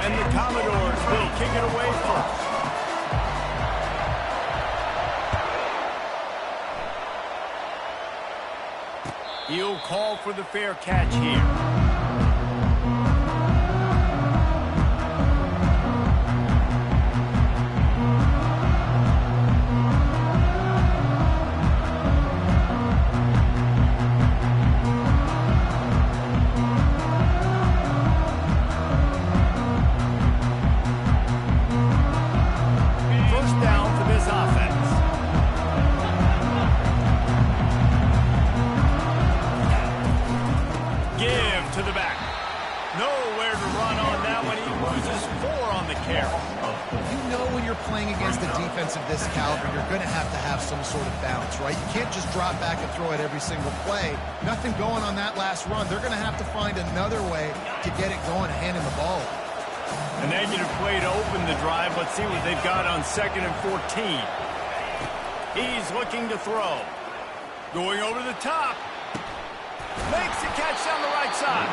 And the Commodores will kick it away first. He'll call for the fair catch here. Throw it every single play. Nothing going on that last run. They're going to have to find another way to get it going, handing the ball. A negative play to open the drive. Let's see what they've got on 2nd and 14. He's looking to throw. Going over the top. Makes the catch down the right side.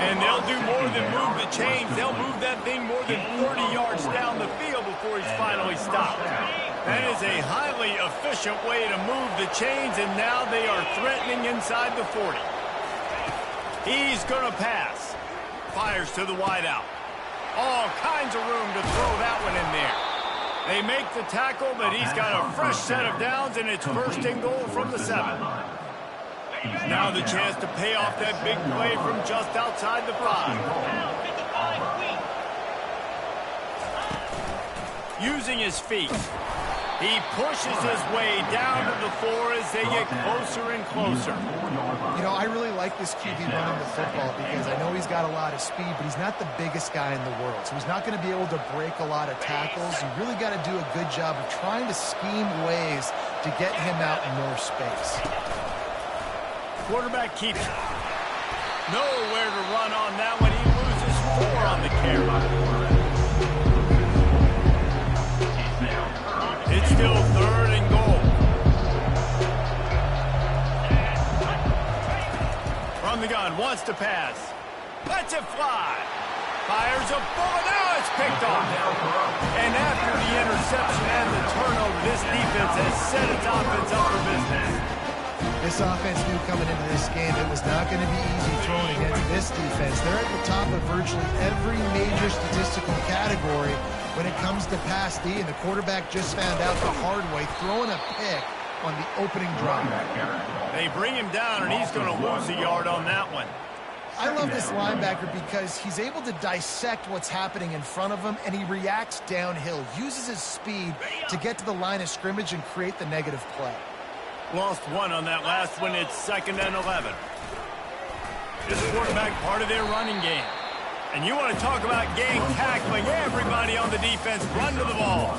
And they'll do more than move the chains. They'll move that thing more than 30 yards down the field before he's finally stopped. That is a highly efficient way to move the chains, and now they are threatening inside the 40. He's going to pass. Fires to the wideout. All kinds of room to throw that one in there. They make the tackle, but he's got a fresh set of downs, and it's 1st and goal from the 7. Now the chance to pay off that big play from just outside the 5. Using his feet. He pushes his way down to the 4 as they get closer and closer. You know, I really like this QB running the football because I know he's got a lot of speed, but he's not the biggest guy in the world. So he's not going to be able to break a lot of tackles. You really got to do a good job of trying to scheme ways to get him out in more space. Quarterback keeps it. Nowhere to run on that one. He loses 4 on the carry. It's still 3rd and goal. From the gun, wants to pass. Lets it fly. Fires a bullet. Now it's picked off. And after the interception and the turnover, this defense has set its offense up for business. This offense knew coming into this game it was not going to be easy throwing against this defense. They're at the top of virtually every major statistical category when it comes to pass D, and the quarterback just found out the hard way, throwing a pick on the opening drive. They bring him down, and he's going to lose a yard on that one. I love this linebacker because he's able to dissect what's happening in front of him, and he reacts downhill, uses his speed to get to the line of scrimmage and create the negative play. Lost 1 on that last one. It's 2nd and 11. This quarterback part of their running game. And you want to talk about gang tackling. Everybody on the defense run to the ball.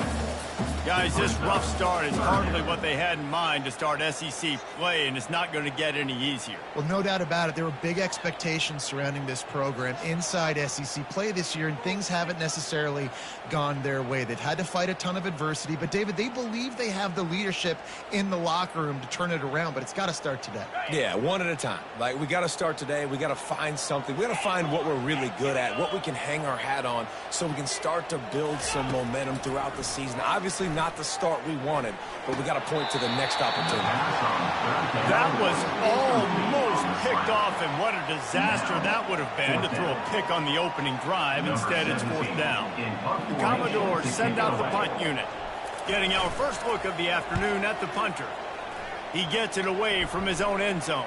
Guys, this rough start is hardly what they had in mind to start SEC play, and it's not going to get any easier. Well, no doubt about it. There were big expectations surrounding this program inside SEC play this year, and things haven't necessarily gone their way. They've had to fight a ton of adversity, but, David, they believe they have the leadership in the locker room to turn it around, but it's got to start today. Yeah, one at a time. Like, we got to start today. We got to find something. We got to find what we're really good at, what we can hang our hat on so we can start to build some momentum throughout the season. Obviously, not the start we wanted, but we got to point to the next opportunity. That was almost picked off, and what a disaster that would have been to throw a pick on the opening drive. Instead, it's 4th down. The Commodores send out the punt unit, getting our first look of the afternoon at the punter. He gets it away from his own end zone.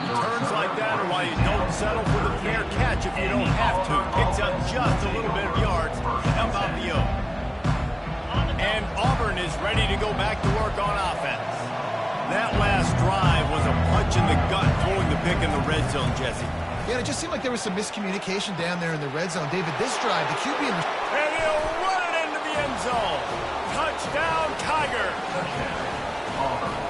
Turns like that are why you don't settle for the fair catch if you don't have to. Picks up just a little bit of yards to help out the O. And Auburn is ready to go back to work on offense. That last drive was a punch in the gut, throwing the pick in the red zone, Jesse. Yeah, it just seemed like there was some miscommunication down there in the red zone. David, this drive, the QB in the... And he'll run it into the end zone. Touchdown, Tiger.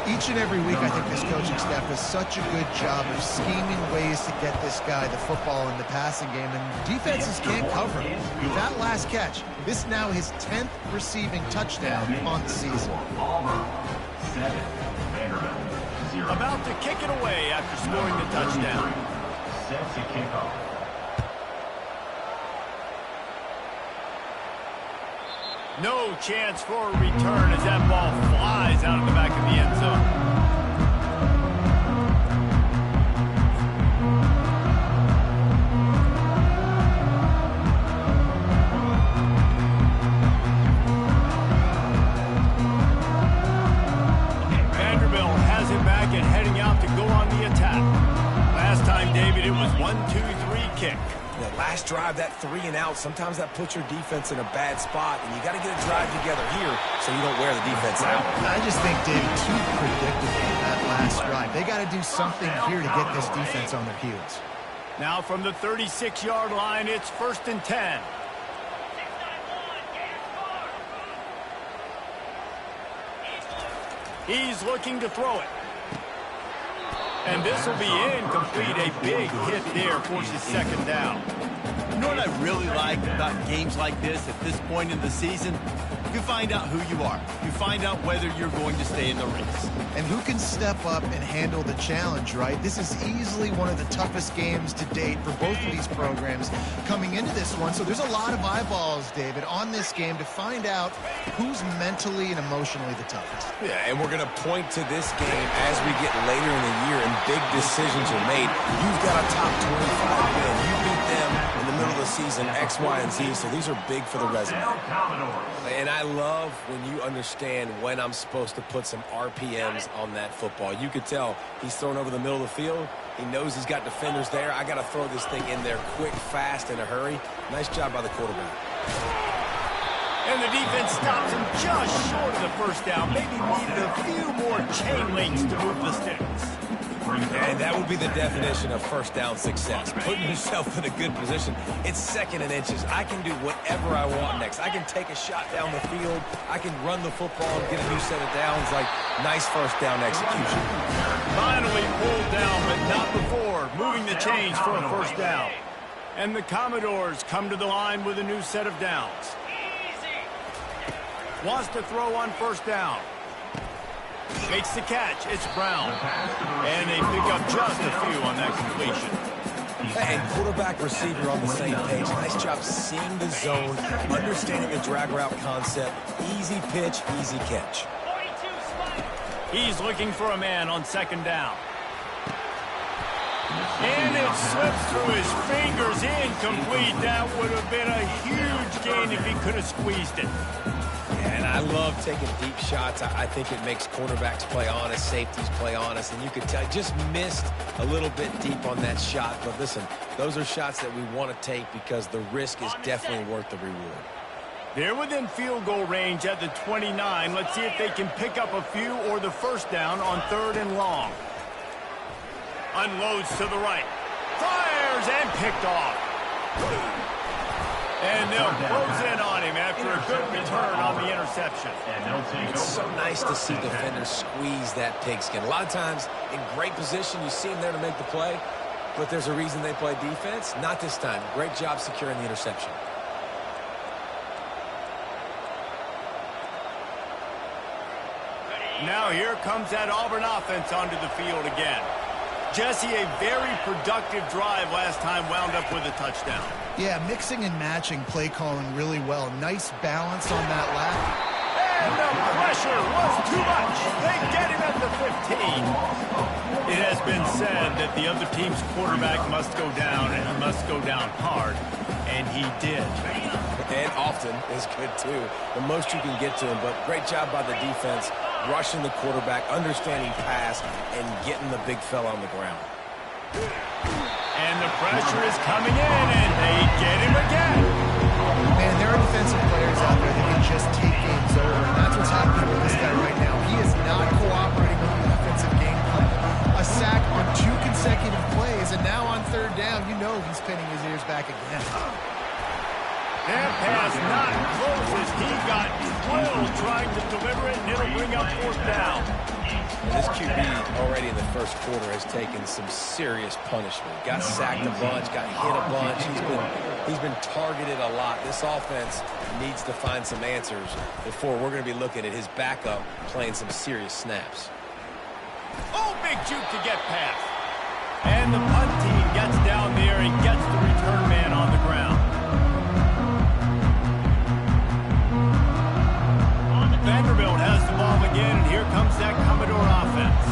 Each and every week, I think this coaching staff does such a good job of scheming ways to get this guy the football in the passing game, and defenses can't cover him. That last catch, this now his 10th receiving touchdown on the season. About to kick it away after scoring the touchdown. set to kick off. No chance for a return as that ball flies out of the back of the end zone. And heading out to go on the attack. Last time, David, it was 1-2-3 kick. The last drive, that 3 and out, sometimes that puts your defense in a bad spot, and you got to get a drive together here so you don't wear the defense out. I just think, David, too predictable that last drive. They got to do something here to get this defense on their heels. Now from the 36-yard line, it's 1st and 10. He's looking to throw it. And this will be incomplete. A big hit there forces 2nd down. You know what I really like about games like this at this point in the season? You find out who you are. You find out whether you're going to stay in the race. And who can step up and handle the challenge, right? This is easily one of the toughest games to date for both of these programs coming into this one. So there's a lot of eyeballs, David, on this game to find out who's mentally and emotionally the toughest. Yeah, and we're going to point to this game as we get later in the year and big decisions are made. You've got a top 25 win. You beat them in the middle of the season, X, Y, and Z, so these are big for the resume. And I love when you understand when I'm supposed to put some RPMs on that football. You could tell he's thrown over the middle of the field. He knows he's got defenders there. I got to throw this thing in there quick, fast, in a hurry. Nice job by the quarterback. And the defense stops him just short of the 1st down. Maybe needed a few more chain links to move the sticks. And that would be the definition of 1st down success. Putting yourself in a good position. It's 2nd and inches. I can do whatever I want next. I can take a shot down the field. I can run the football and get a new set of downs. Like, nice 1st down execution. Finally pulled down, but not before. Moving the chains for a 1st down. And the Commodores come to the line with a new set of downs. Wants to throw on 1st down. Makes the catch. It's Brown. And they pick up just a few on that completion. And quarterback receiver on the same page. Nice job seeing the zone, understanding the drag route concept. Easy pitch, easy catch. He's looking for a man on 2nd down. And it slips through his fingers. Incomplete. That would have been a huge gain if he could have squeezed it. And I love taking deep shots. I think it makes quarterbacks play honest, safeties play honest, and you could tell just missed a little bit deep on that shot. But listen, those are shots that we want to take because the risk is definitely worth the reward. They're within field goal range at the 29. Let's see if they can pick up a few or the 1st down on 3rd and long. Unloads to the right. Fires and picked off. And they'll close in on him after a good return on the interception. It's so nice to see defenders squeeze that pigskin. A lot of times in great position, you see them there to make the play, but there's a reason they play defense. Not this time. Great job securing the interception. Now here comes that Auburn offense onto the field again. Jesse, a very productive drive last time, wound up with a touchdown. Yeah, mixing and matching play calling really well. Nice balance on that lap. And the pressure was too much. They get him at the 15. It has been said that the other team's quarterback must go down, and he must go down hard. And he did. And often is good, too. The most you can get to him, but great job by the defense, rushing the quarterback, understanding pass, and getting the big fella on the ground. And the pressure is coming in, and they get him again. Man, there are defensive players out there that can just take games over, and that's what's happening with this guy right now. He is not cooperating with the offensive game plan. A sack on 2 consecutive plays, and now on 3rd down, you know he's pinning his ears back again. That pass not close as he got drilled trying to deliver it, and it'll bring up 4th down. This QB already in the 1st quarter has taken some serious punishment. Got sacked a bunch, got hit a bunch. He's been targeted a lot. This offense needs to find some answers before we're going to be looking at his backup playing some serious snaps. Oh, big juke to get past. And the punt team gets down there and gets the return man on the ground. Vanderbilt has the ball again, and here comes that Commodore offense.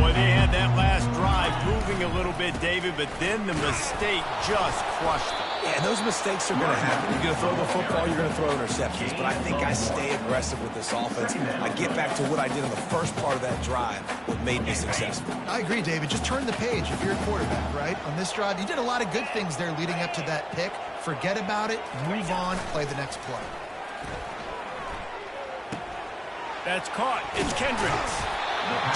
Boy, they had that last drive moving a little bit, David, but then the mistake just crushed them. Yeah, and those mistakes are going to happen. You're going to throw the football, you're going to throw interceptions. But I think I stay aggressive with this offense. I get back to what I did in the first part of that drive, what made me successful. I agree, David. Just turn the page if you're a quarterback, right? On this drive, you did a lot of good things there leading up to that pick. Forget about it, move on, play the next play. That's caught. It's Kendricks.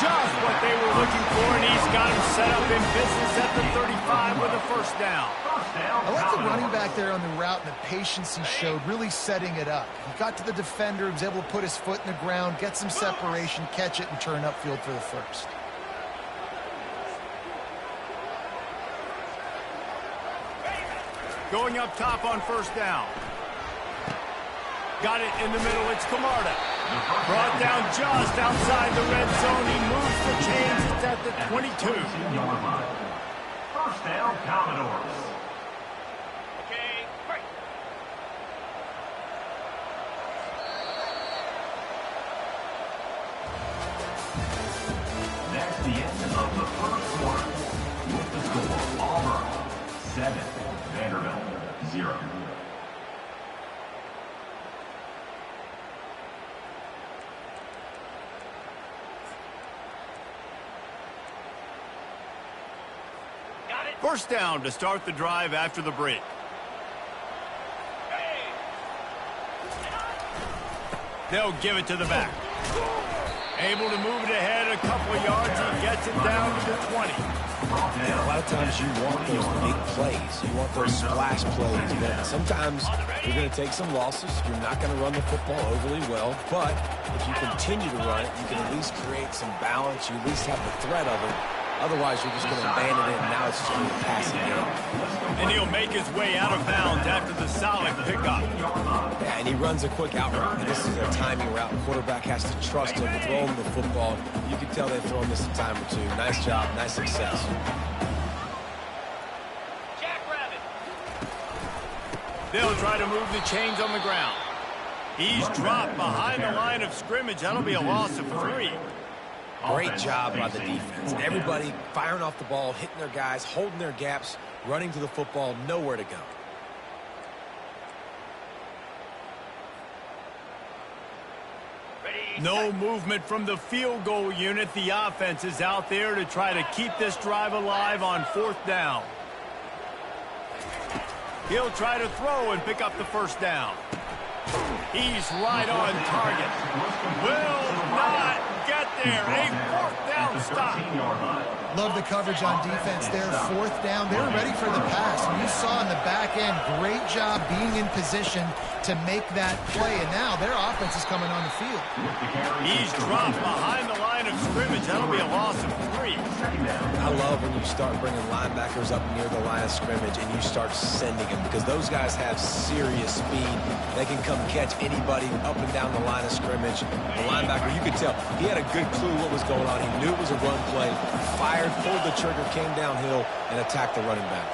Just what they were looking for, and he's got him set up in business at the 35 with a first down. I like the running back there on the route and the patience he showed, really setting it up. He got to the defender, he was able to put his foot in the ground, get some separation, catch it, and turn upfield for the first. Going up top on first down. Got it in the middle. It's Camarda. Brought down just outside the red zone. He moves the chains. It's at the 22. First down, Commodores. Okay, great. That's the end of the first quarter. With the score, Auburn 7, Vanderbilt 0. First down to start the drive after the break. They'll give it to the back. Able to move it ahead a couple of yards. He gets it down to the 20. And a lot of times you want those big plays. You want those splash plays. But sometimes you're going to take some losses. You're not going to run the football overly well. But if you continue to run it, you can at least create some balance. You at least have the threat of it. Otherwise, you're just going to abandon it, and now it's just going to be a passing game. And he'll make his way out of bounds after the solid pickup. Yeah, and he runs a quick out route. This is a timing route. The quarterback has to trust him to throw him the football. You can tell they've thrown this a time or two. Nice job, nice success. Jackrabbit. They'll try to move the chains on the ground. He's dropped behind the line of scrimmage. That'll be a loss of 3. Great job by the defense. Everybody firing off the ball, hitting their guys, holding their gaps, running to the football, nowhere to go. No movement from the field goal unit. The offense is out there to try to keep this drive alive on fourth down. He'll try to throw and pick up the first down. He's right on target. Will not get there. A fourth down stop. Love the coverage on defense there. Fourth down. They were ready for the pass. And you saw in the back end, great job being in position to make that play. And now their offense is coming on the field. He's dropped behind the line of scrimmage. That'll be a loss of 3. I love when you start bringing linebackers up near the line of scrimmage and you start sending them because those guys have serious speed. They can come catch anybody up and down the line of scrimmage. The linebacker, you could tell, he had a good clue what was going on. He knew it was a run play, fired, pulled the trigger, came downhill, and attacked the running back.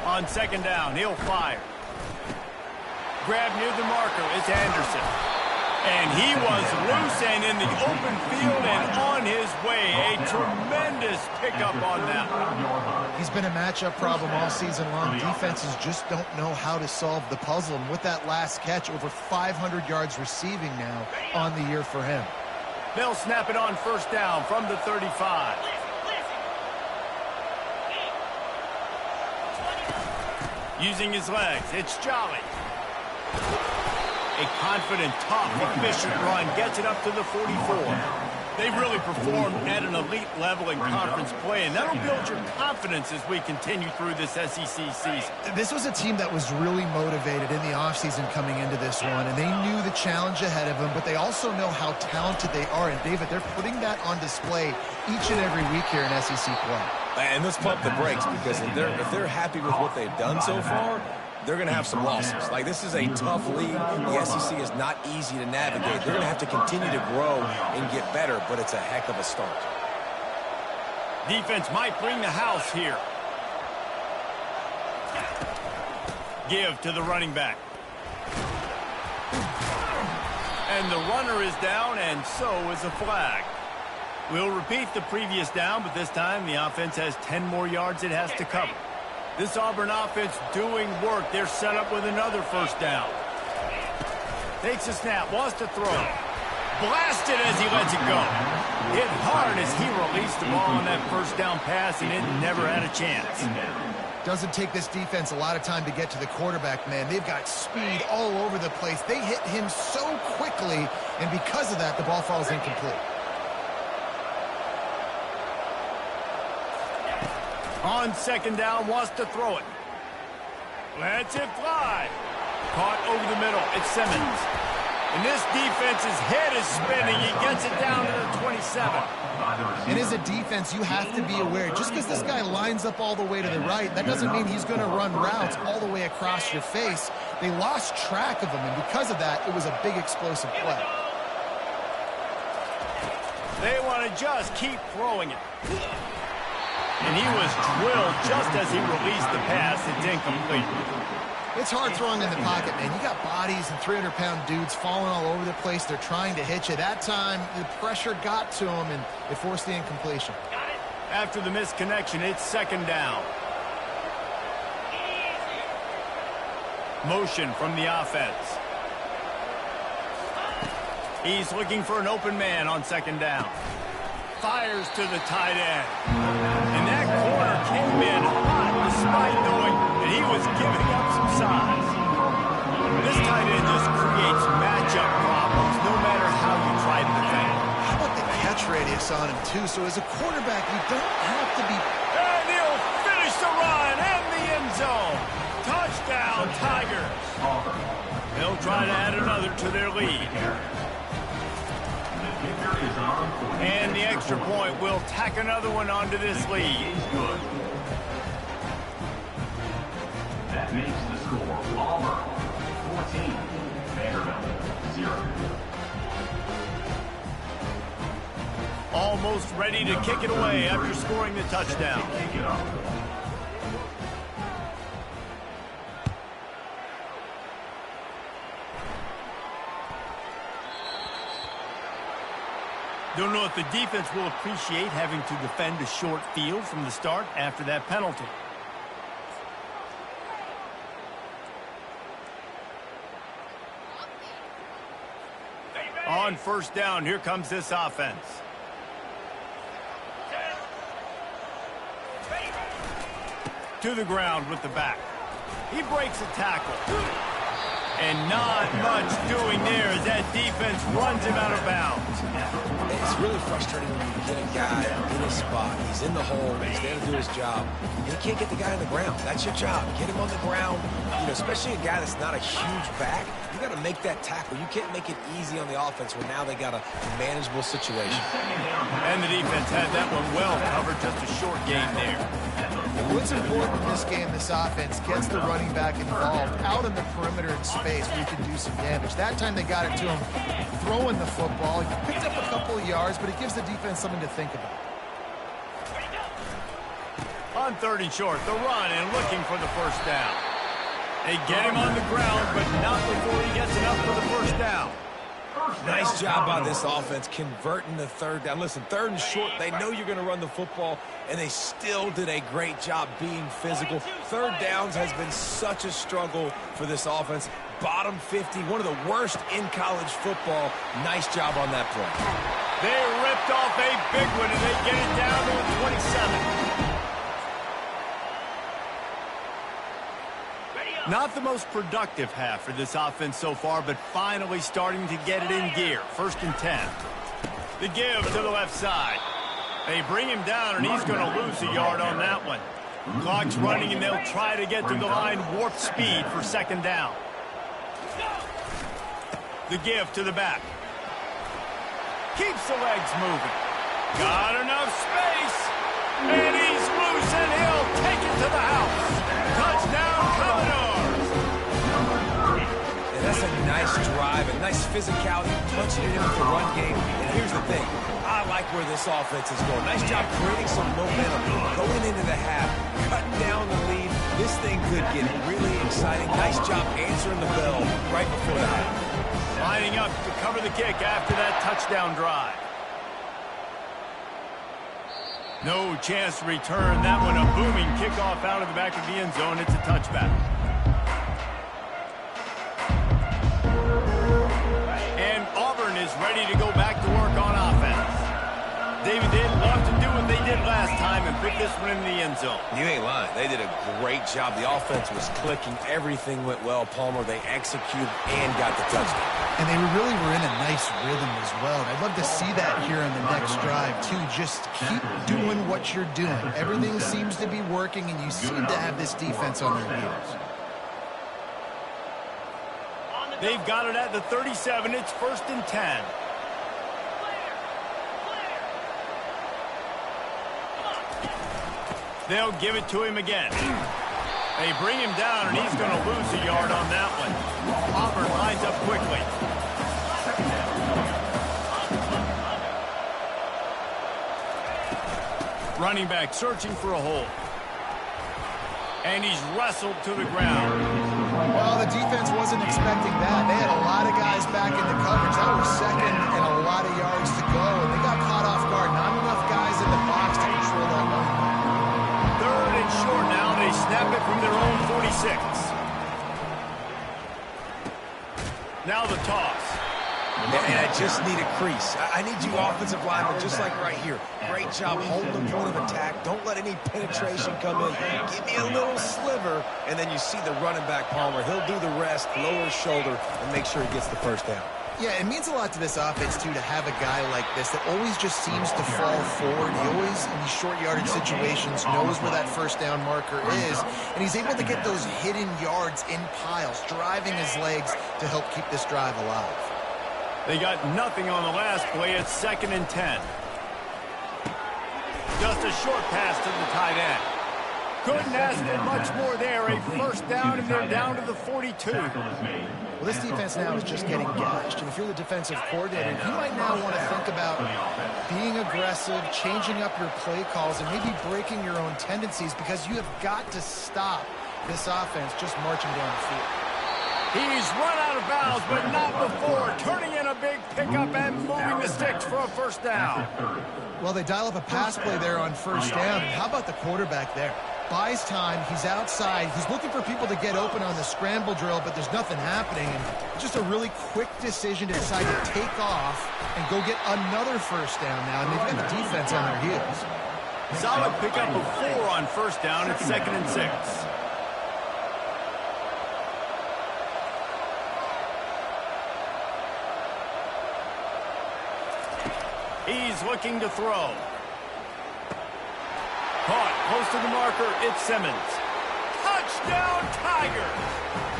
On second down, he'll fire. Grab near the marker, it's Anderson. And he was loose and in the open field and on his way. A tremendous pickup on that one. He's been a matchup problem all season long. Defenses just don't know how to solve the puzzle. And with that last catch, over 500 yards receiving now on the year for him. They'll snap it on first down from the 35. Using his legs, it's Jolly. A confident, tough, efficient run gets it up to the 44. They've really performed at an elite level in conference play, and that'll build your confidence as we continue through this SEC season. This was a team that was really motivated in the offseason coming into this one, and they knew the challenge ahead of them, but they also know how talented they are. And, David, they're putting that on display each and every week here in SEC play. And let's pump the brakes because if they're happy with what they've done so far, they're going to have some losses. Like, this is a tough league. The SEC is not easy to navigate. They're going to have to continue to grow and get better, but it's a heck of a start. Defense might bring the house here. Give to the running back. And the runner is down, and so is a flag. We'll repeat the previous down, but this time the offense has 10 more yards it has to cover. This Auburn offense doing work. They're set up with another first down. Takes a snap, wants to throw. Blasted as he lets it go. Hit hard as he released the ball on that first down pass, and it never had a chance. Doesn't take this defense a lot of time to get to the quarterback, man. They've got speed all over the place. They hit him so quickly, and because of that, the ball falls incomplete. On second down, wants to throw it. Lets it fly. Caught over the middle. It's Simmons. And this defense's head is spinning. He gets it down to the 27. And as a defense, you have to be aware. Just because this guy lines up all the way to the right, that doesn't mean he's going to run routes all the way across your face. They lost track of him, and because of that, it was a big explosive play. They want to just keep throwing it. And he was drilled just as he released the pass. It's incomplete. It's hard throwing in the pocket, man. You got bodies and 300-pound dudes falling all over the place. They're trying to hit you. That time, the pressure got to him, and it forced the incompletion. After the missed connection, it's second down. Motion from the offense. He's looking for an open man on second down. Fires to the tight end. And that corner came in hot despite knowing that he was giving up some size. This tight end just creates matchup problems no matter how you try to defend. How about the catch radius on him, too? So as a quarterback, you don't have to be... And he'll finish the run and the end zone. Touchdown, Tigers. They'll try to add another to their lead. And the extra point will tack another one onto this lead. That makes the score Auburn 14, Vanderbilt 0. Almost ready to kick it away after scoring the touchdown. Kick it off. Don't know if the defense will appreciate having to defend a short field from the start after that penalty. On first down, here comes this offense. To the ground with the back. He breaks a tackle. And not much doing there as that defense runs him out of bounds. It's really frustrating when you get a guy in his spot. He's in the hole. He's there to do his job. And you can't get the guy on the ground. That's your job. Get him on the ground. You know, especially a guy that's not a huge back. You got to make that tackle. You can't make it easy on the offense when now they got a manageable situation. And the defense had that one well covered. Just a short gain there. What's important in this game, this offense gets the running back involved out in the perimeter in space where you can do some damage. That time they got it to him throwing the football. He picked up a couple of yards, but it gives the defense something to think about. On third and short, the run and looking for the first down. They get him on the ground, but not before he gets enough for the first down. Nice job by this offense converting the third down. Listen, third and short, they know you're going to run the football, and they still did a great job being physical. Third downs has been such a struggle for this offense. Bottom 50, one of the worst in college football. Nice job on that play. They ripped off a big one, and they get it down to the 27. Not the most productive half for this offense so far, but finally starting to get it in gear. First and 10. The give to the left side. They bring him down, and he's going to lose a yard on that one. Clock's running, and they'll try to get to the line warp speed for second down. The give to the back. Keeps the legs moving. Got enough space. And he's loose, and he'll take it to the house. Touchdown, Commodores. That's a nice drive, a nice physicality, punching it in with the run game. And here's the thing. I like where this offense is going. Nice job creating some momentum, going into the half, cutting down the lead. This thing could get really exciting. Nice job answering the bell right before the half. Lining up to cover the kick after that touchdown drive. No chance to return. That one a booming kickoff out of the back of the end zone. It's a touchback. And Auburn is ready to go back to work on offense. David, they'd love to do what they did last time and put this one in the end zone. You ain't lying. They did a great job. The offense was clicking. Everything went well, Palmer. They executed and got the touchdown. And they really were in a nice rhythm as well. And I'd love to see that here on the next drive, too. Just keep doing what you're doing. Everything seems to be working, and you seem to have this defense on their heels. They've got it at the 37. It's 1st and 10. They'll give it to him again. They bring him down, and he's going to lose a yard on that one. Auburn lines up quickly. Running back searching for a hole. And he's wrestled to the ground. Well, the defense wasn't expecting that. They had a lot of guys back in the coverage. That was second and a lot of yards to go, and they got caught off guard. Not enough guys in the box to control that running back. 3rd and short now. They snap it from their own 46. Now the toss. And I just need a crease. I need you offensive linemen just like right here. Great job holding the point of attack. Don't let any penetration come in. Give me a little sliver, and then you see the running back, Palmer. He'll do the rest, lower his shoulder, and make sure he gets the first down. Yeah, it means a lot to this offense, too, to have a guy like this that always just seems to fall forward. He always, in these short yardage situations, knows where that first down marker is, and he's able to get those hidden yards in piles, driving his legs to help keep this drive alive. They got nothing on the last play. It's 2nd and 10. Just a short pass to the tight end. Couldn't ask for much more there. A first down, and they're down to the 42. Well, this defense now is just getting gashed, and if you're the defensive coordinator, you might now want to think about being aggressive, changing up your play calls, and maybe breaking your own tendencies, because you have got to stop this offense just marching down the field. He's run out of bounds, but not before. Turning in a big pickup and moving the sticks for a first down. Well, they dial up a pass play there on first down. And how about the quarterback there? Buys time. He's outside. He's looking for people to get open on the scramble drill, but there's nothing happening. And just a really quick decision to decide to take off and go get another first down now. And they've got the defense on their heels. Solid pickup of 4 on first down. It's 2nd and 6. He's looking to throw. Caught close to the marker. It's Simmons. Touchdown, Tigers!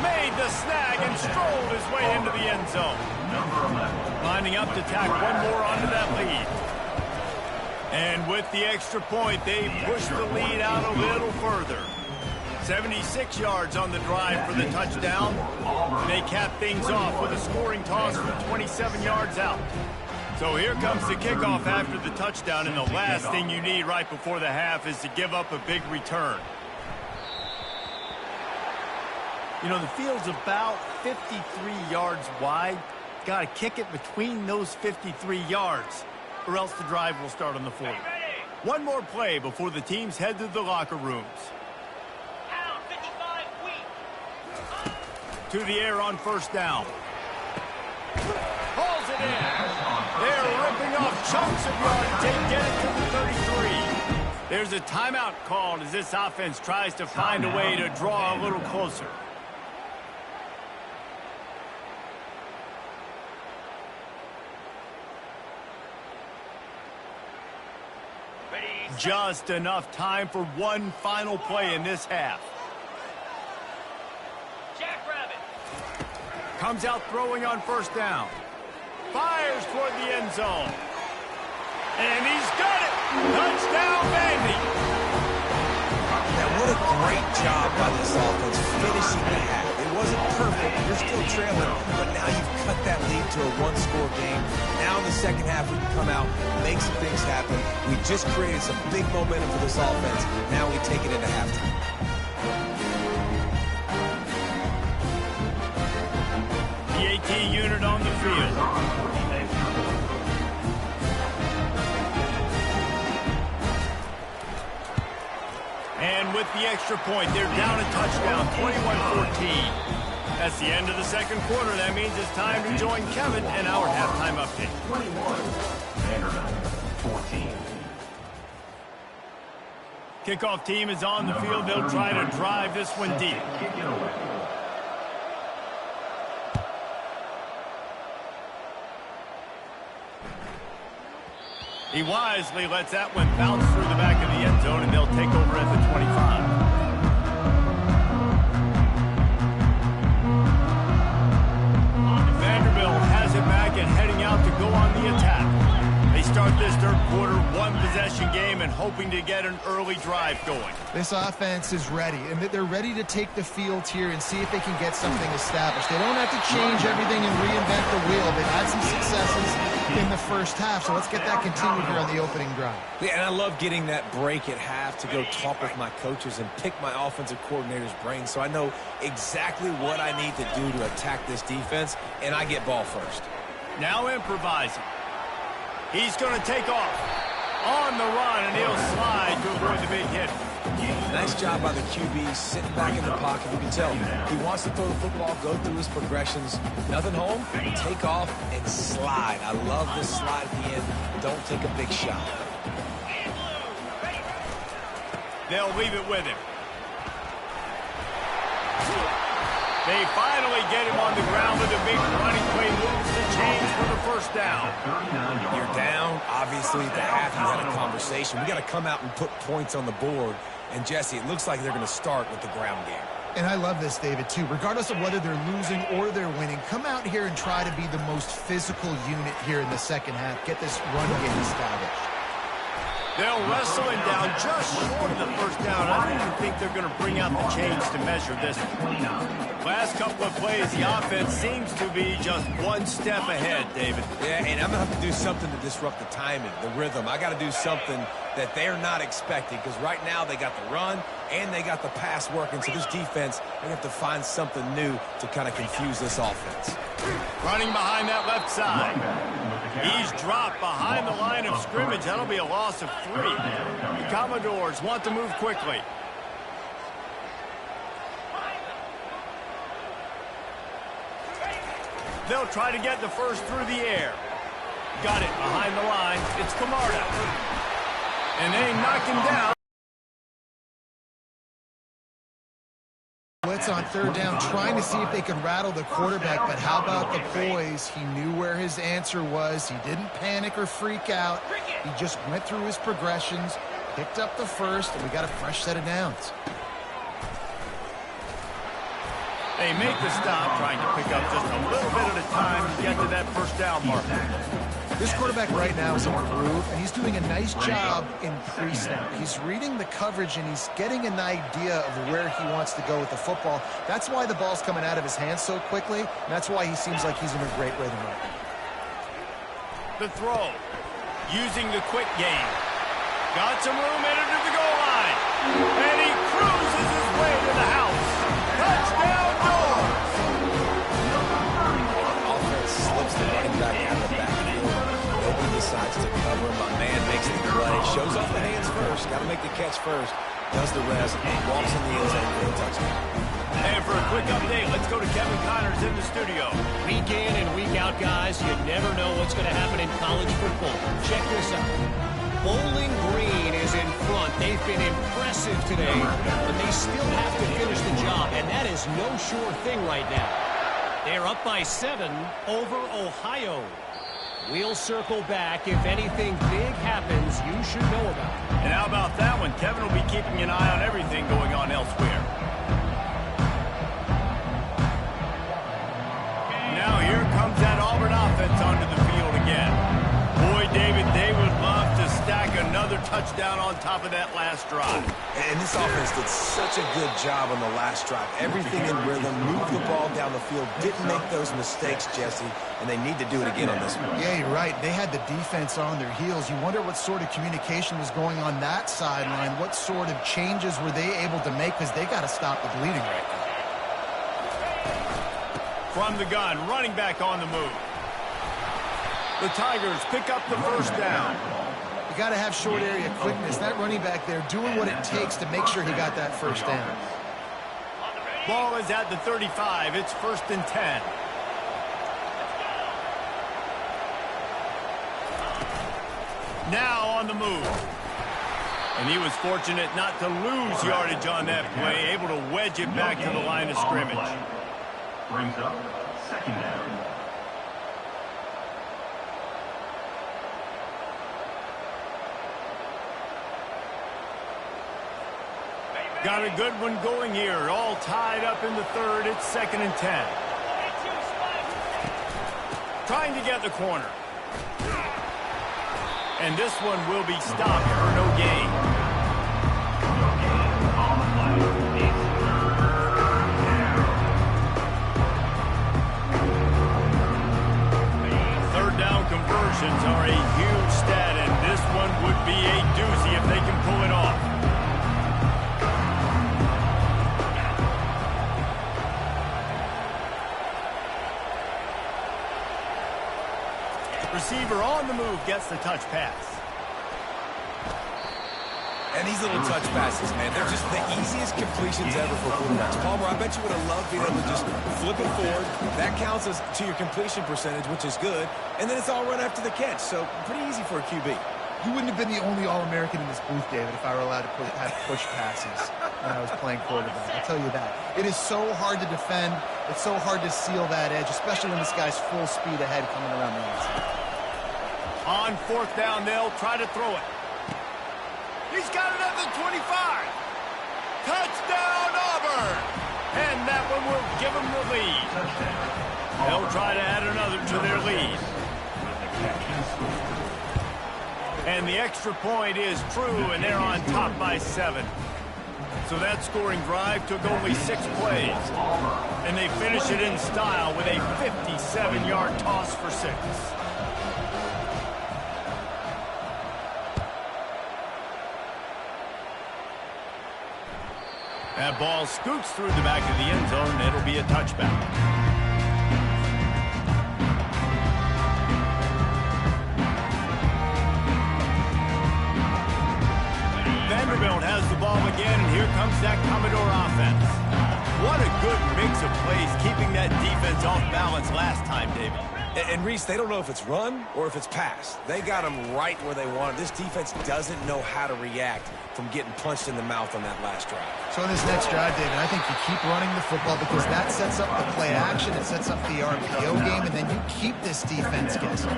Made the snag and strolled his way into the end zone. Lining up to tack one more onto that lead. And with the extra point, they push the lead out a little further. 76 yards on the drive for the touchdown. They cap things off with a scoring toss from 27 yards out. So here comes the kickoff after the touchdown, and the last thing you need right before the half is to give up a big return. You know, the field's about 53 yards wide. Got to kick it between those 53 yards, or else the drive will start on the 40. One more play before the teams head to the locker rooms. To the air on first down. Pulls it in. They're ripping off chunks of yards. They get it to the 33. There's a timeout called as this offense tries to find a way to draw a little closer. Just enough time for one final play in this half. Comes out throwing on first down. Fires toward the end zone. And he's got it. Touchdown, Vandy. Now, what a great job by this offense finishing the half. It wasn't perfect. You're still trailing, but now you've cut that lead to a one-score game. Now in the second half, we can come out, make some things happen. We just created some big momentum for this offense. Now we take it into halftime. The AT unit on the field. And with the extra point, they're down a touchdown, 21-14. That's the end of the second quarter. That means it's time to join Kevin and our halftime update. 21, Vanderbilt, 14. Kickoff team is on the field. They'll try to drive this one deep. Kick it away. He wisely lets that one bounce through the back of the end zone, and they'll take over at the 25. Vanderbilt has it back and heading out to go on the attack. They start this third quarter, one-possession game, and hoping to get an early drive going. This offense is ready, and they're ready to take the field here and see if they can get something established. They don't have to change everything and reinvent the wheel. They've had some successes in the first half, so let's get that continued here on the opening drive. Yeah, and I love getting that break at half to go talk with my coaches and pick my offensive coordinator's brain so I know exactly what I need to do to attack this defense, and I get ball first. Now improvising. He's going to take off on the run, and he'll slide to avoid the big hit. Nice job by the QB sitting back in the pocket. You can tell he wants to throw the football, go through his progressions. Nothing home, take off and slide. I love this slide at the end. Don't take a big shot. They'll leave it with him. They finally get him on the ground with a big running play, moves the chains for the first down. You're down. Obviously, at the half, you had a conversation. We got to come out and put points on the board. And, Jesse, it looks like they're going to start with the ground game. And I love this, David, too. Regardless of whether they're losing or they're winning, come out here and try to be the most physical unit here in the second half. Get this run game established. They'll wrestle him down just short of the first down. I don't even think they're going to bring out the chains to measure this one. Last couple of plays, the offense seems to be just one step ahead, David. Yeah, and I'm going to have to do something to disrupt the timing, the rhythm. I got to do something that they're not expecting because right now they got the run and they got the pass working. So this defense, they have to find something new to kind of confuse this offense. Running behind that left side. He's dropped behind the line of scrimmage. That'll be a loss of 3. The Commodores want to move quickly. They'll try to get the first through the air. Got it behind the line. It's Camarda. And they knock him down. Blitz on third down, trying to see if they could rattle the quarterback, but how about the poise? He knew where his answer was. He didn't panic or freak out. He just went through his progressions, picked up the first, and we got a fresh set of downs. They make the stop, trying to pick up just a little bit at a time to get to that first down marker. This quarterback right now is in a groove, and he's doing a nice job in pre-snap. He's reading the coverage, and he's getting an idea of where he wants to go with the football. That's why the ball's coming out of his hands so quickly, and that's why he seems like he's in a great rhythm right now. The throw, using the quick game. Got some room headed to the goal line, and he cruises his way to the house. Touchdown, Doors! Offense slips the running back out of the backfield. Nobody decides to cover him. My man makes the play. Shows off the hands first. Got to make the catch first. Does the rest. Walks in the end zone for a touchdown. And for a quick update, let's go to Kevin Connors in the studio. Week in and week out, guys, you never know what's going to happen in college football. Check this out. Bowling Green is in front. They've been impressive today, but they still have to finish the job, and that is no sure thing right now. They're up by 7 over Ohio. We'll circle back. If anything big happens, you should know about it. And how about that one? Kevin will be keeping an eye on everything going on elsewhere. Now here comes that Auburn offense onto the field again. Boy, David, they would love to stack another touchdown touchdown on top of that last drive. And this offense did such a good job on the last drive. Everything in rhythm, moved the ball down the field, didn't make those mistakes, Jesse, and they need to do it again on this one. Yeah, you're right. They had the defense on their heels. You wonder what sort of communication was going on that sideline. What sort of changes were they able to make, because they got to stop the bleeding right now. From the gun, running back on the move. The Tigers pick up the first down. You got to have short area quickness. That running back there doing what it takes to make sure he got that first down. Ball is at the 35. It's 1st and 10. Now on the move. And he was fortunate not to lose yardage on that play, able to wedge it back to the line of scrimmage. Brings up 2nd down. Got a good one going here. All tied up in the 3rd. It's 2nd and 10. Trying to get the corner. And this one will be stopped for no gain. Third down conversions are a huge stat, and this one would be a doozy if they can pull it off. Receiver on the move gets the touch pass. And these little touch passes, man, they're just the easiest completions ever for quarterbacks. Palmer, I bet you would have loved being able to just flip it forward. That counts as to your completion percentage, which is good. And then it's all run after the catch, so pretty easy for a QB. You wouldn't have been the only All-American in this booth, David, if I were allowed to have push passes when I was playing quarterback. I'll tell you that. It is so hard to defend. It's so hard to seal that edge, especially when this guy's full speed ahead coming around the outside. On 4th down, they'll try to throw it. He's got it at the 25. Touchdown, Auburn! And that one will give them the lead. They'll try to add another to their lead. And the extra point is true, and they're on top by 7. So that scoring drive took only 6 plays. And they finish it in style with a 57-yard toss for 6. That ball scoots through the back of the end zone. It'll be a touchback. Vanderbilt has the ball again, and here comes that Commodore offense. What a good mix of plays, keeping that defense off balance last time, David. And Reese, they don't know if it's run or if it's pass. They got them right where they want it. This defense doesn't know how to react from getting punched in the mouth on that last drive. So in this next drive, David, I think you keep running the football because that sets up the play action, it sets up the RPO game, and then you keep this defense guessing.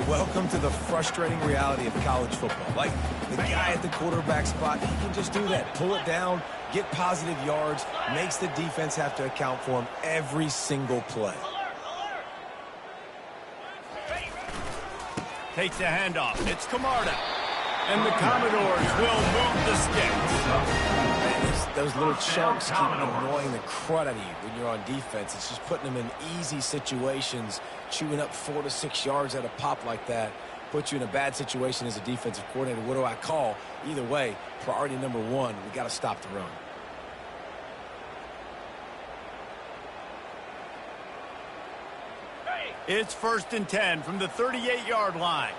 Welcome to the frustrating reality of college football. Like, the guy at the quarterback spot, he can just do that. Pull it down, get positive yards, makes the defense have to account for him every single play. Takes the handoff. It's Camarda. And the Commodores will move the sticks. Those little chunks keep annoying the crud out of you when you're on defense. It's just putting them in easy situations, chewing up 4 to 6 yards at a pop like that. Put you in a bad situation as a defensive coordinator. What do I call? Either way, priority number 1, we got to stop the run. It's 1st and 10 from the 38-yard line.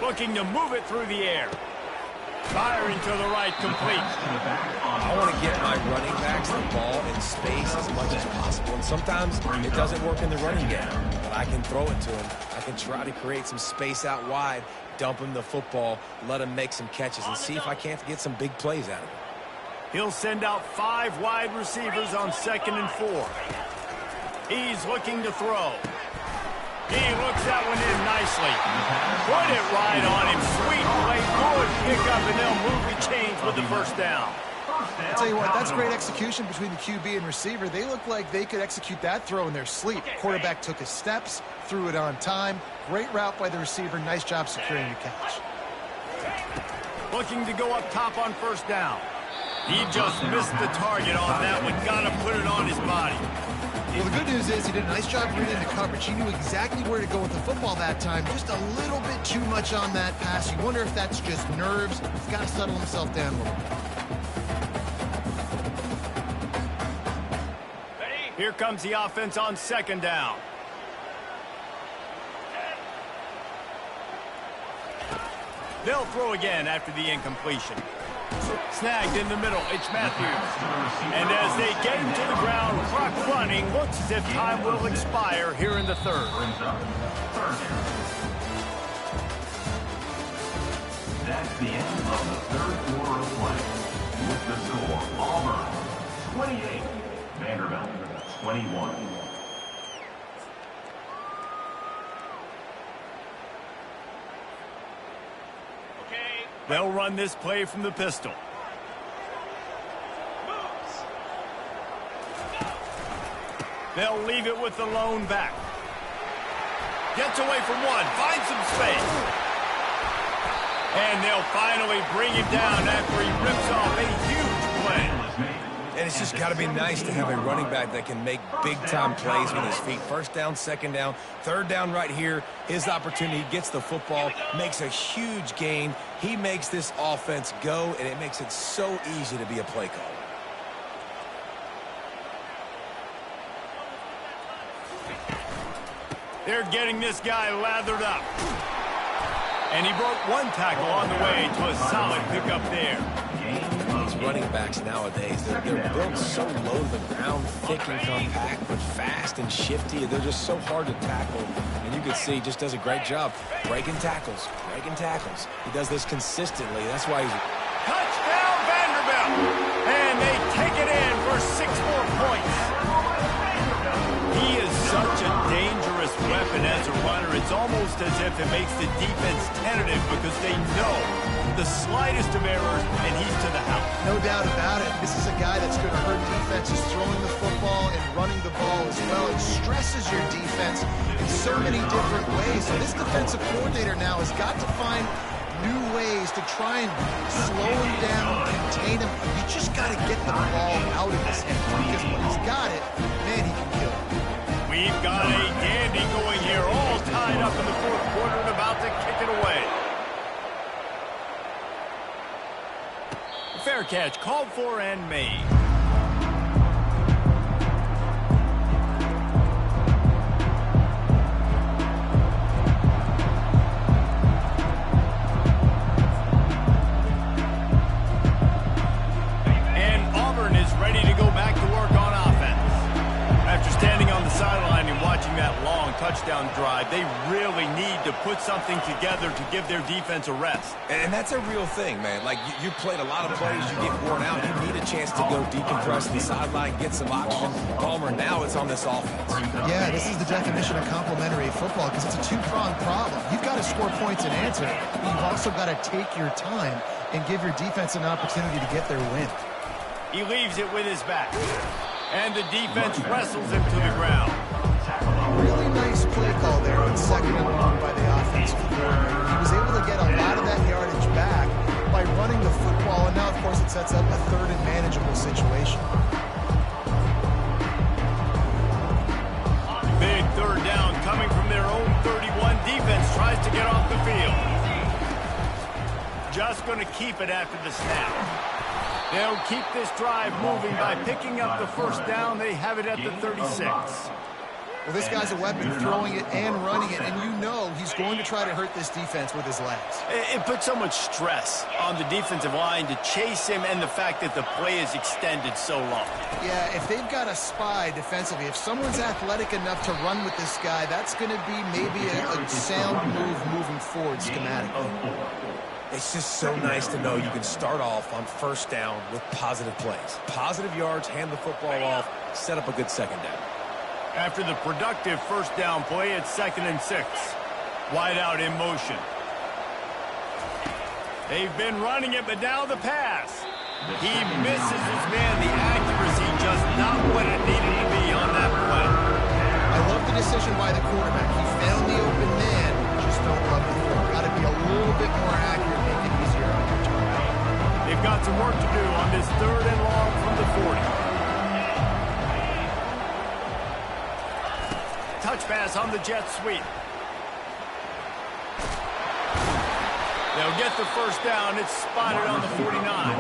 Looking to move it through the air. Firing to the right, complete. I want to get my running backs the ball in space as much as possible. And sometimes it doesn't work in the running game, but I can throw it to him. I can try to create some space out wide, dump him the football, let him make some catches, and see if I can't get some big plays out of it. He'll send out 5 wide receivers on 2nd and 4. He's looking to throw. He looks that one in nicely. Put it right on him. Sweet play. Good pickup, and they'll move the chains with the first down. I'll tell you what, that's great execution between the QB and receiver. They look like they could execute that throw in their sleep. Quarterback took his steps, threw it on time. Great route by the receiver. Nice job securing the catch. Looking to go up top on first down. He just missed the target on that one. Got to put it on his body. Well, the good news is he did a nice job reading the coverage. He knew exactly where to go with the football that time. Just a little bit too much on that pass. You wonder if that's just nerves. He's got to settle himself down a little bit. Here comes the offense on second down. They'll throw again after the incompletion. Snagged in the middle. It's Matthews. And as they get him to the ground, clock running, looks as if time will expire here in the third. That's the end of the third quarter of play. With the score, Auburn 28, Vanderbilt 21. They'll run this play from the pistol. They'll leave it with the lone back. Gets away from one, finds some space. And they'll finally bring him down after he rips off a huge play. And it's just got to be nice to have a running back that can make big-time plays with his feet. First down, second down, third down right here. His opportunity, gets the football, makes a huge gain. He makes this offense go, and it makes it so easy to be a play caller. They're getting this guy lathered up. And he broke one tackle on the way to a solid pickup there. These running backs nowadays, they're built so low to the ground, thick and compact, but fast and shifty. They're just so hard to tackle. And you can see he just does a great job breaking tackles, He does this consistently. That's why he's... Touchdown, Vanderbilt! And they take it in for 6 more points. He is such a dangerous weapon as a runner. It's almost as if it makes the defense tentative because they know the slightest of errors, and he's to the house. No doubt about it. This is a guy that's going to hurt defenses throwing the football and running the ball as well. It stresses your defense in so many different ways. So this defensive coordinator now has got to find new ways to try and slow him down, contain him. You just got to get the ball out of his hand because when he's got it, man, he can kill it. We've got a dandy going here, all tied up in the fourth quarter and about to kick it away. Fair catch, called for and made. And Auburn is ready to go back to work on offense. After standing on the sideline and watching that long touchdown drive, they really need to put something together to give their defense a rest. And that's a real thing, man. Like, you played a lot of plays, you get worn out, you need a chance to go decompress the sideline, get some oxygen. Palmer, now it's on this offense. Yeah, this is the definition of complementary football because it's a two-pronged problem. You've got to score points and answer, but you've also got to take your time and give your defense an opportunity to get their win. He leaves it with his back. And the defense wrestles him to the ground. Really nice play call there on second and long by the offensive coordinator. He was able to get a lot of that yardage back by running the football, and now, of course, it sets up a third and manageable situation. Big third down coming from their own 31. Defense tries to get off the field. Just going to keep it after the snap. They'll keep this drive moving by picking up the first down. They have it at the 36. Well, this guy's a weapon, throwing it and running it, and you know he's going to try to hurt this defense with his legs. It puts so much stress on the defensive line to chase him and the fact that the play is extended so long. Yeah, if they've got a spy defensively, if someone's athletic enough to run with this guy, that's going to be maybe a sound move moving forward schematically. It's just so nice to know you can start off on first down with positive plays. Positive yards, hand the football off, set up a good second down. After the productive first down play, it's 2nd and 6. Wide out in motion. They've been running it, but now the pass. He misses his man. The accuracy just not what it needed to be on that play. I love the decision by the quarterback. He found the open man. Just don't love the throw. Got to be a little bit more accurate, make it easier on your target. They've got some work to do on this 3rd and long from the 40. Touch pass on the jet sweep. They'll get the first down. It's spotted on the 49.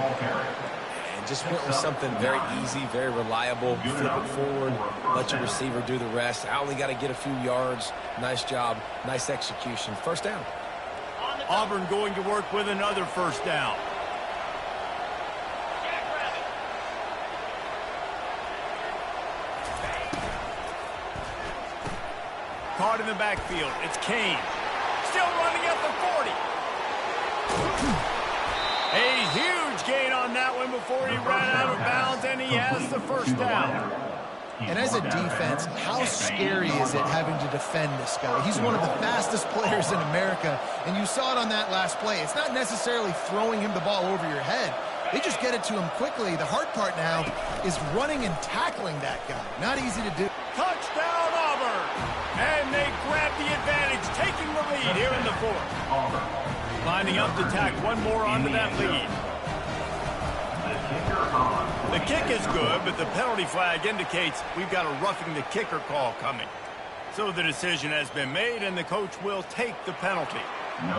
And just went with something very easy, very reliable. Flip it forward, let your receiver do the rest. I only got to get a few yards. Nice job, nice execution. First down. Auburn going to work with another first down. Caught in the backfield. It's Kane. Still running at the 40. A huge gain on that one before he ran out of bounds, and he has the first down. And as a defense, how scary is it having to defend this guy? He's one of the fastest players in America, and you saw it on that last play. It's not necessarily throwing him the ball over your head. They just get it to him quickly. The hard part now is running and tackling that guy. Not easy to do. Touchdown, Auburn! And they grab the advantage, taking the lead here in the 4th. Lining up to tack one more onto that lead. The kick is good, but the penalty flag indicates we've got a roughing the kicker call coming. So the decision has been made, and the coach will take the penalty.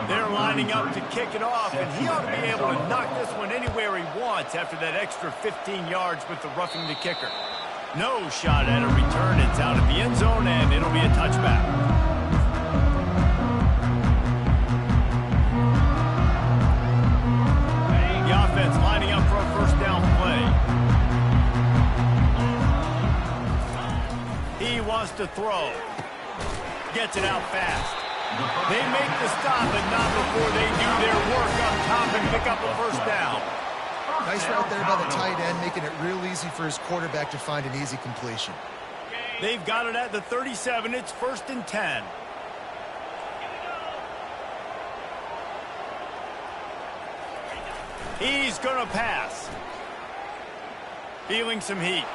They're lining up to kick it off, and he ought to be able to knock this one anywhere he wants after that extra 15 yards with the roughing the kicker. No shot at a return. It's out of the end zone, and it'll be a touchback. The offense lining up for a first down play. He wants to throw. Gets it out fast. They make the stop, but not before they do their work up top and pick up a first down. Nice route there by the tight end, making it real easy for his quarterback to find an easy completion. They've got it at the 37. It's 1st and 10. He's going to pass. Feeling some heat.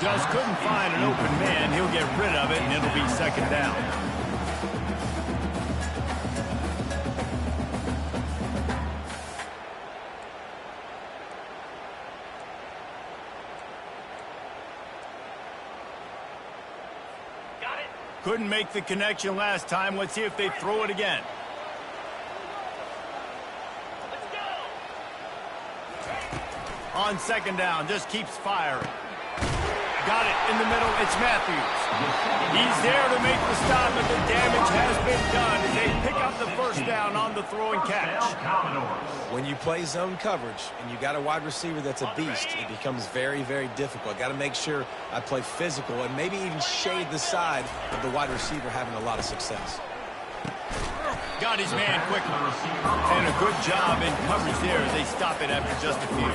Just couldn't find an open man. He'll get rid of it, and it'll be 2nd down. Couldn't make the connection last time. Let's see if they throw it again. On 2nd down, just keeps firing. Got it in the middle. It's Matthews. He's there to make the stop, but the damage has been done as they pick up the first down on the throw and catch. When you play zone coverage and you got a wide receiver that's a beast, it becomes very, very difficult. Got to make sure I play physical and maybe even shade the side of the wide receiver having a lot of success. Got his man quickly. And a good job in coverage there as they stop it after just a few.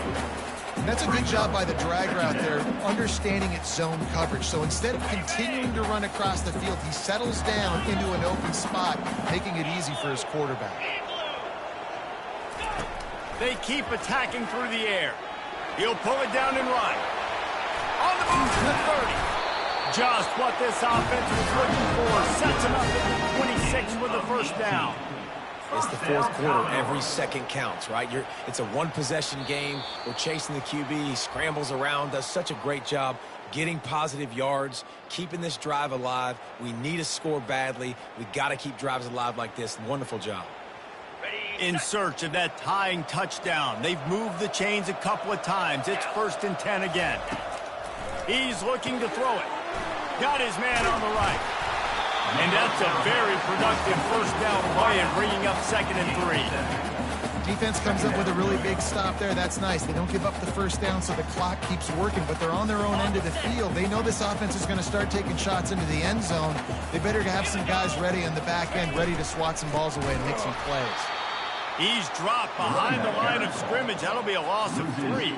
And that's a good job by the drag route there, understanding its zone coverage. So instead of continuing to run across the field, he settles down into an open spot, making it easy for his quarterback. They keep attacking through the air. He'll pull it down and run. On the move to the 30. Just what this offense was looking for. Sets him up at the 26 with the first down. It's the 4th quarter. Every second counts, right? It's a one-possession game. We're chasing the QB. He scrambles around, does such a great job getting positive yards, keeping this drive alive. We need to score badly. We got to keep drives alive like this. Wonderful job. In search of that tying touchdown. They've moved the chains a couple of times. It's 1st and 10 again. He's looking to throw it. Got his man on the right. And that's a very productive first down play and bringing up 2nd and 3. Defense comes up with a really big stop there. That's nice. They don't give up the first down, so the clock keeps working, but they're on their own end of the field. They know this offense is going to start taking shots into the end zone. They better have some guys ready on the back end, ready to swat some balls away and make some plays. He's dropped behind the line of scrimmage. That'll be a loss of 3.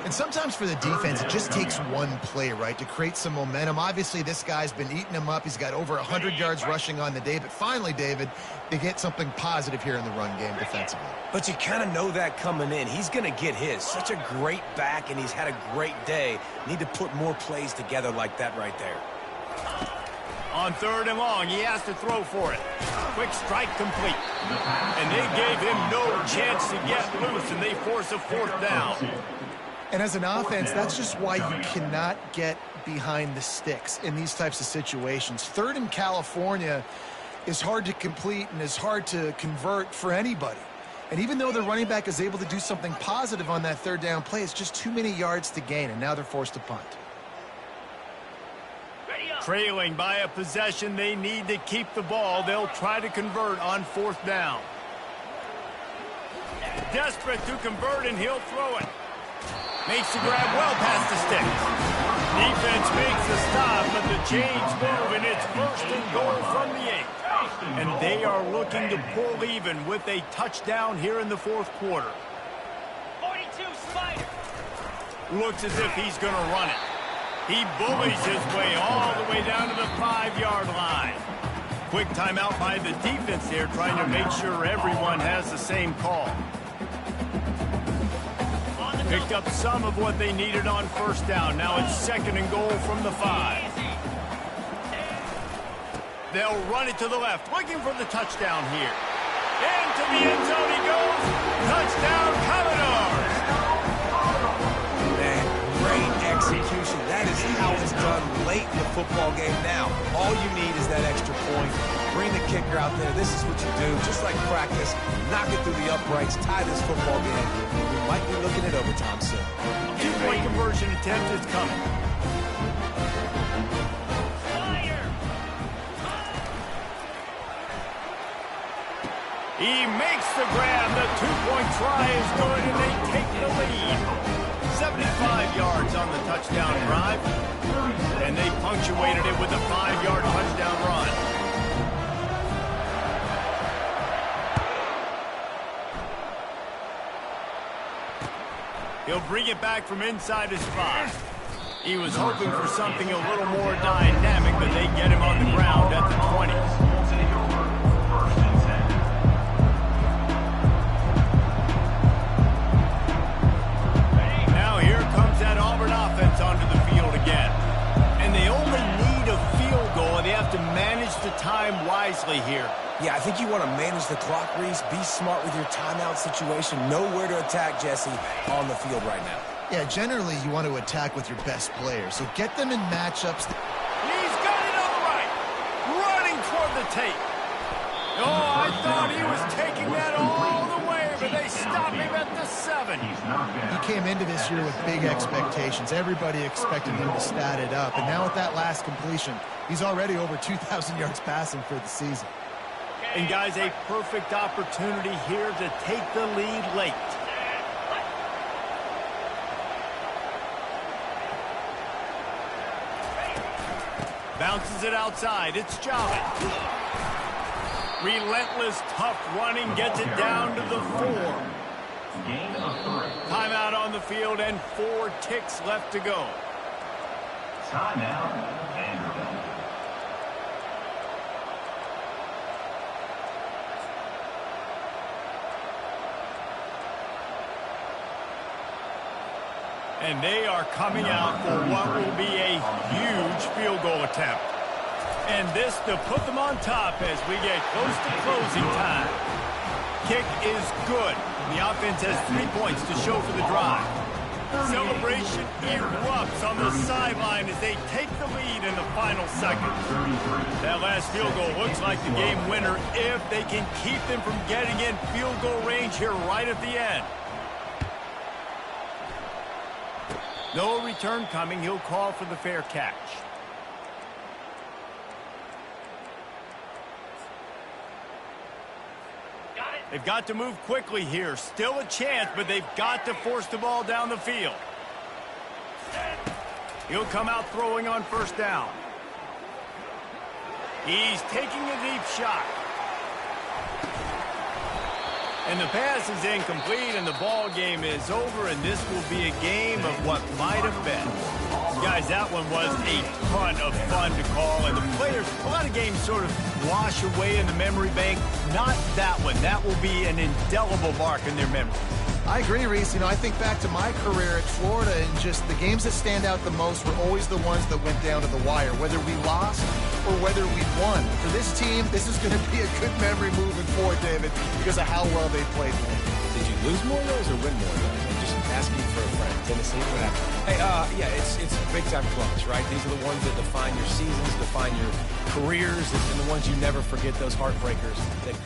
And sometimes for the defense, it just takes one play, right, to create some momentum. Obviously, this guy's been eating them up. He's got over 100 yards rushing on the day. But finally, David, they get something positive here in the run game defensively. But you kind of know that coming in. He's going to get his. Such a great back, and he's had a great day. Need to put more plays together like that right there. On 3rd and long, he has to throw for it. Quick strike complete. And they gave him no chance to get loose, and they force a 4th down. And as an offense, that's just why you cannot get behind the sticks in these types of situations. 3rd in California is hard to complete and is hard to convert for anybody. And even though the running back is able to do something positive on that 3rd down play, it's just too many yards to gain, and now they're forced to punt. Trailing by a possession, they need to keep the ball. They'll try to convert on 4th down. Desperate to convert, and he'll throw it. Makes the grab well past the sticks. Defense makes the stop, but the chains move, and it's 1st and goal from the 8. And they are looking to pull even with a touchdown here in the 4th quarter. 42 Spider. Looks as if he's going to run it. He bullies his way all the way down to the 5-yard line. Quick timeout by the defense there, trying to make sure everyone has the same call. Picked up some of what they needed on 1st down. Now it's 2nd and goal from the 5. They'll run it to the left, looking for the touchdown here. Into the end zone he goes. Touchdown, Commodores! Man, great execution. That is how it's done late in the football game now. All you need is that extra point. Bring the kicker out there. This is what you do. Just like practice, knock it through the uprights, tie this football game. We might be looking at overtime soon. 2-point conversion attempt is coming. He makes the grab. The 2-point try is good, and they take the lead. 75 yards on the touchdown drive. And they punctuated it with a 5-yard touchdown run. He'll bring it back from inside his spot. He was hoping for something a little more dynamic, but they get him on the ground at the 20. Now here comes that Auburn offense onto the field again. And they only need a field goal, and they have to manage the time wisely here. Yeah, I think you want to manage the clock, Reese. Be smart with your timeout situation. Know where to attack, Jesse, on the field right now. Yeah, generally you want to attack with your best players. So get them in matchups. He's got it on the right. Running toward the tape. Oh, I thought he was taking that all the way, but they stop him at the 7. He came into this year with big expectations. Everybody expected him to stat it up. And now with that last completion, he's already over 2,000 yards passing for the season. And, guys, a perfect opportunity here to take the lead late. Bounces it outside. It's Jolly. Relentless, tough running gets it down to the 4. Gain of 3. Timeout on the field and 4 ticks left to go. Timeout, Vanderbilt. And they are coming out for what will be a huge field goal attempt. And this to put them on top as we get close to closing time. Kick is good. The offense has 3 points to show for the drive. Celebration erupts on the sideline as they take the lead in the final seconds. That last field goal looks like the game winner if they can keep them from getting in field goal range here right at the end. No return coming. He'll call for the fair catch. They've got to move quickly here. Still a chance, but they've got to force the ball down the field. He'll come out throwing on 1st down. He's taking a deep shot. And the pass is incomplete, and the ball game is over, and this will be a game of what might have been. Guys, that one was a ton of fun to call, and the players, a lot of games sort of wash away in the memory bank. Not that one. That will be an indelible mark in their memory. I agree, Reese. I think back to my career at Florida, and just the games that stand out the most were always the ones that went down to the wire, whether we lost or whether we won. For this team, this is going to be a good memory moving forward, David, because of how well they played. Did you lose more of those or win more of those? I'm just asking for a friend. Tennessee, what happened? Hey, yeah, it's big-time clubs, right? These are the ones that define your seasons, define your careers, and the ones you never forget, those heartbreakers that